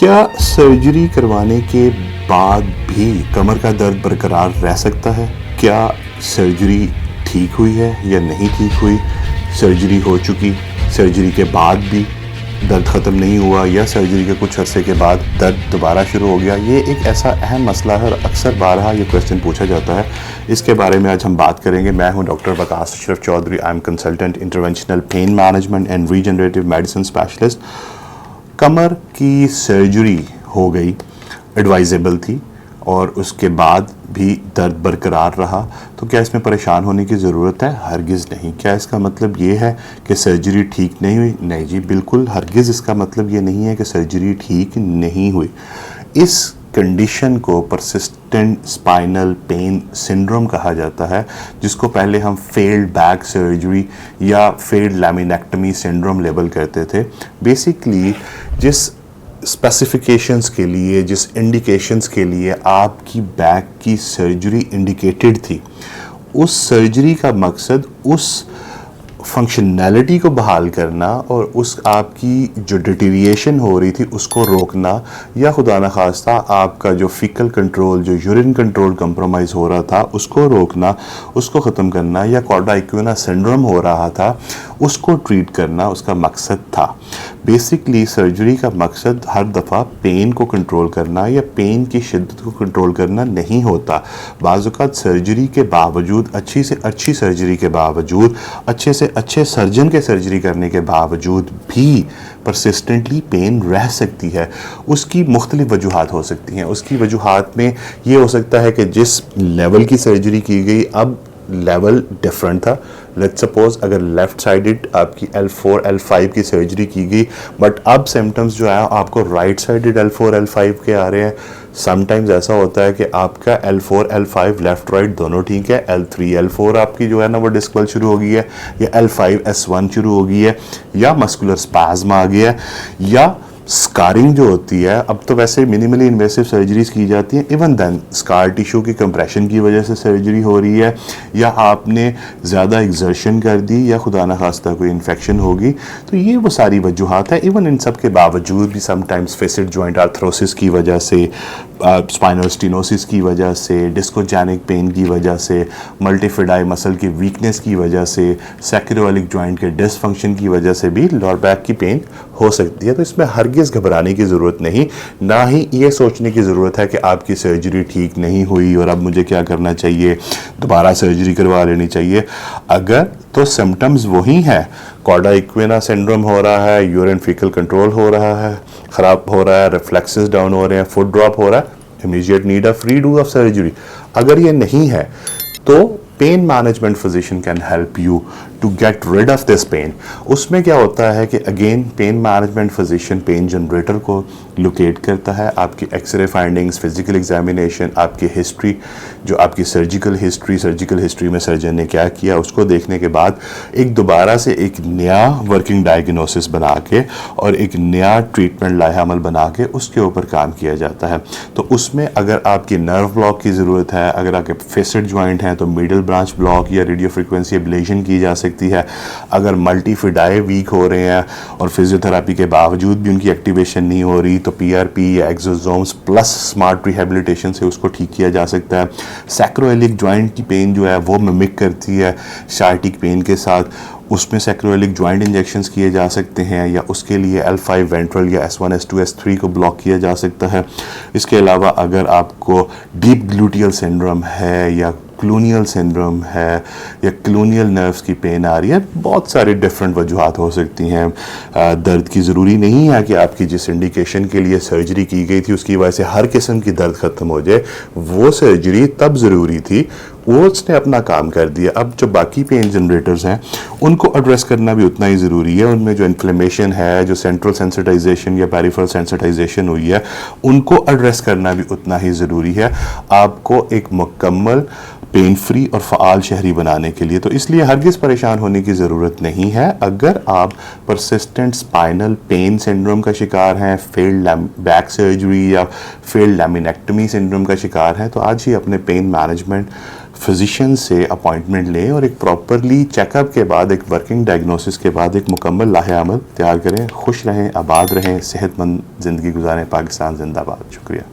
क्या सर्जरी करवाने के बाद भी कमर का दर्द बरकरार रह सकता है? क्या सर्जरी ठीक हुई है या नहीं ठीक हुई? सर्जरी हो चुकी, सर्जरी के बाद भी दर्द ख़त्म नहीं हुआ या सर्जरी के कुछ अरसे के बाद दर्द दोबारा शुरू हो गया? ये एक ऐसा अहम मसला है और अक्सर बारहा ये क्वेश्चन पूछा जाता है। इसके बारे में आज हम बात करेंगे। मैं हूं doctor Waqas Ashraf Chaudhry. I am consultant interventional pain management and regenerative medicine specialist. कमर की सर्जरी हो गई, एडवाइजेबल थी और उसके बाद भी दर्द बरकरार रहा, तो क्या इसमें परेशान होने की ज़रूरत है? हरगिज़ नहीं। क्या इसका मतलब ये है कि सर्जरी ठीक नहीं हुई? नहीं जी, बिल्कुल हरगिज़ इसका मतलब ये नहीं है कि सर्जरी ठीक नहीं हुई। इस कंडीशन को परसिस्टेंट स्पाइनल पेन सिंड्रोम कहा जाता है, जिसको पहले हम फेल्ड बैक सर्जरी या फेल्ड लैमिनेक्टमी सिंड्रोम लेबल करते थे। बेसिकली जिस स्पेसिफिकेशंस के लिए, जिस इंडिकेशंस के लिए आपकी बैक की सर्जरी इंडिकेटेड थी, उस सर्जरी का मकसद उस फंक्शनैलिटी को बहाल करना और उस आपकी जो डिटीरिएशन हो रही थी उसको रोकना, या खुदा न खास्ता आपका जो फीकल कंट्रोल, जो यूरिन कंट्रोल कंप्रोमाइज़ हो रहा था उसको रोकना, उसको ख़त्म करना, या कॉर्डा इक्विना सिंड्रोम हो रहा था उसको ट्रीट करना उसका मकसद था। बेसिकली सर्जरी का मकसद हर दफ़ा पेन को कंट्रोल करना या पेन की शिद्दत को कंट्रोल करना नहीं होता। बाज़ औक़ात सर्जरी के बावजूद, अच्छी से अच्छी सर्जरी के बावजूद, अच्छे से अच्छे सर्जन के सर्जरी करने के बावजूद भी परसिस्टेंटली पेन रह सकती है। उसकी मुख्तलिफ वजूहात हो सकती हैं। उसकी वजूहात में ये हो सकता है कि जिस लेवल की सर्जरी की गई अब लेवल डिफरेंट था। लेट्स सपोज अगर लेफ्ट साइडेड आपकी L4 L5 की सर्जरी की गई, बट अब सिम्टम्स जो है आपको राइट साइडेड L4 L5 के आ रहे हैं। समटाइम्स ऐसा होता है कि आपका L4 L5 लेफ्ट राइट दोनों ठीक है, L3 L4 आपकी जो है ना वो डिस्कवल शुरू हो गई है, या L5 S1 शुरू हो गई है, या मस्कुलर स्पैज्म आ गया है, या स्कारिंग जो होती है। अब तो वैसे मिनिमली इन्वेसिव सर्जरीज की जाती हैं, इवन देन स्कार टिश्यू की कंप्रेशन की वजह से सर्जरी हो रही है, या आपने ज़्यादा एक्सर्शन कर दी, या खुदा न खास्ता कोई इन्फेक्शन होगी, तो ये वो सारी वजूहात है। इवन इन सब के बावजूद भी समटाइम्स फेसिड जॉइंट आर्थरोसिस की वजह से, स्पाइनल स्टीनोसिस की वजह से, डिस्कोजेनिक पेन की वजह से, मल्टीफिडाई मसल की वीकनेस की वजह से, सैक्रोइलिक जॉइंट के डिसफंक्शन की वजह से भी लोअर बैक की पेन हो सकती है। तो इसमें हरगिज़ घबराने की ज़रूरत नहीं, ना ही ये सोचने की ज़रूरत है कि आपकी सर्जरी ठीक नहीं हुई और अब मुझे क्या करना चाहिए, दोबारा सर्जरी करवा लेनी चाहिए। अगर तो सिम्टम्स वही हैं, कॉर्डा इक्विना सिंड्रोम हो रहा है, यूरिन फीकल कंट्रोल हो रहा है, ख़राब हो रहा है, रिफ्लेक्सेस डाउन हो रहे हैं, फुट ड्रॉप हो रहा है, immediate need of redo of surgery. अगर ये नहीं है तो pain management physician can help you to get rid of this pain. उसमें क्या होता है कि again pain management physician pain generator को लोकेट करता है, आपकी एक्सरे फाइंडिंग्स, फिजिकल एग्जामिनेशन, आपकी हिस्ट्री, जो आपकी सर्जिकल हिस्ट्री में सर्जन ने क्या किया उसको देखने के बाद एक दोबारा से एक नया वर्किंग डायग्नोसिस बना के और एक नया ट्रीटमेंट लाहेअमल बना के उसके ऊपर काम किया जाता है। तो उसमें अगर आपकी नर्व ब्लॉक की ज़रूरत है, अगर आपके फेसिड जॉइंट हैं तो मिडल ब्रांच ब्लॉक या रेडियो फ्रिक्वेंसी एब्लेशन की जा सकती है। अगर मल्टीफिडाई वीक हो रहे हैं और फिजियोथेरेपी के बावजूद भी उनकी एक्टिवेशन नहीं हो रही तो PRP या एक्सोसोम्स प्लस स्मार्ट रिहेबिलिटेशन से उसको ठीक किया जा सकता है। सैक्रोइलिक जॉइंट की पेन जो है वो मिमिक करती है शार्टिक पेन के साथ, उसमें सैक्रोइलिक जॉइंट इंजेक्शंस किए जा सकते हैं, या उसके लिए L5 वेंट्रल या S1 S2 S3 को ब्लॉक किया जा सकता है। इसके अलावा अगर आपको डीप ग्लूटियल सिंड्रोम है या क्लूनियल सिंड्रोम है या क्लूनियल नर्व्स की पेन आ रही है, बहुत सारी डिफरेंट वजूहात हो सकती हैं। दर्द की ज़रूरी नहीं है कि आपकी जिस इंडिकेशन के लिए सर्जरी की गई थी उसकी वजह से हर किस्म की दर्द ख़त्म हो जाए। वो सर्जरी तब ज़रूरी थी, वो उसने अपना काम कर दिया। अब जो बाकी पेन जनरेटर्स हैं उनको एड्रेस करना भी उतना ही ज़रूरी है। उनमें जो इन्फ्लेमेशन है, जो सेंट्रल सेंसिटाइजेशन या पेरिफेरल सेंसिटाइजेशन हुई है, उनको एड्रेस करना भी उतना ही ज़रूरी है आपको एक मुकम्मल पेन फ्री और फ़आल शहरी बनाने के लिए। तो इसलिए हरगिज़ परेशान होने की ज़रूरत नहीं है। अगर आप परसिस्टेंट स्पाइनल पेन सिंड्रोम का शिकार हैं, फेल्ड बैक सर्जरी या फेल्ड लैमिनेक्टमी सिंड्रोम का शिकार हैं, तो आज ही अपने पेन मैनेजमेंट फिजिशियन से अपॉइंटमेंट लें और एक प्रॉपरली चेकअप के बाद, एक वर्किंग डायग्नोसिस के बाद एक मुकम्मल लाहे-अमल तैयार करें। खुश रहें, आबाद रहें, सेहतमंद ज़िंदगी गुजारें। पाकिस्तान जिंदाबाद। शुक्रिया।